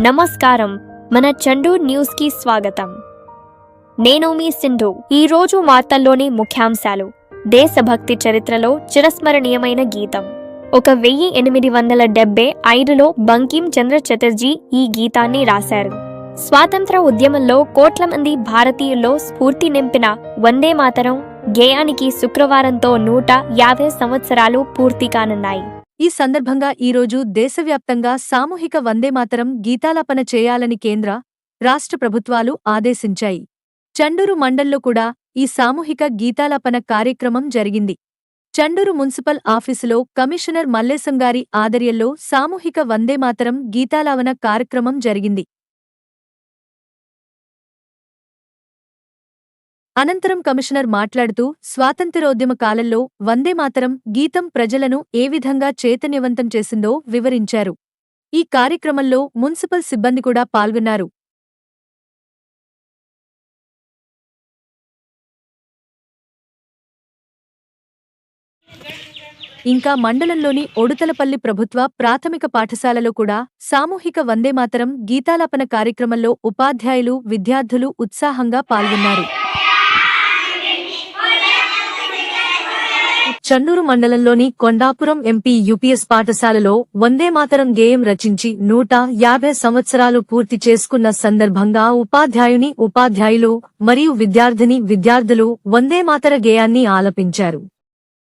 నమస్కారం. మన చండూర్ న్యూస్ కి స్వాగతం. నేను మీ సింధు. ఈ రోజు వార్తల్లోని ముఖ్యాంశాలు. దేశభక్తి చరిత్రలో చిరస్మరణీయమైన గీతం. 1875లో బంకిం చంద్ర చటర్జీ ఈ గీతాన్ని రాశారు. స్వాతంత్ర ఉద్యమంలో కోట్ల మంది భారతీయుల్లో స్ఫూర్తి నింపిన వందే మాతరం గేయానికి శుక్రవారంతో 150 సంవత్సరాలు పూర్తి కానున్నాయి. ఈ సందర్భంగా ఈరోజు దేశవ్యాప్తంగా సామూహిక వందేమాతరం గీతాలాపన చేయాలని కేంద్ర, రాష్ట్ర ప్రభుత్వాలు ఆదేశించాయి. చండూరు మండల్లో కూడా ఈ సామూహిక గీతాలాపన కార్యక్రమం జరిగింది. చండూరు మున్సిపల్ ఆఫీసులో కమిషనర్ మల్లేశంగారి ఆధ్వర్యంలో సామూహిక వందేమాతరం గీతాలాపన కార్యక్రమం జరిగింది. అనంతరం కమిషనర్ మాట్లాడుతూ స్వాతంత్ర్యోద్యమ కాలంలో వందేమాతరం గీతం ప్రజలను ఏ విధంగా చైతన్యవంతం చేసిందో వివరించారు. ఈ కార్యక్రమంలో మున్సిపల్ సిబ్బంది కూడా పాల్గొన్నారు. ఇంకా మండలంలోని ఒడుతలపల్లి ప్రభుత్వ ప్రాథమిక పాఠశాలలో కూడా సామూహిక వందేమాతరం గీతాలాపన కార్యక్రమంలో ఉపాధ్యాయులు, విద్యార్థులు ఉత్సాహంగా పాల్గొన్నారు. చండూరు మండలంలోని కొండాపురం ఎంపీ యూపీఎస్ పాఠశాలలో వందేమాతరం గేయం రచించి 150 సంవత్సరాలు పూర్తి చేసుకున్న సందర్భంగా ఉపాధ్యాయులు మరియు విద్యార్థులు వందేమాతర గేయాన్ని ఆలపించారు.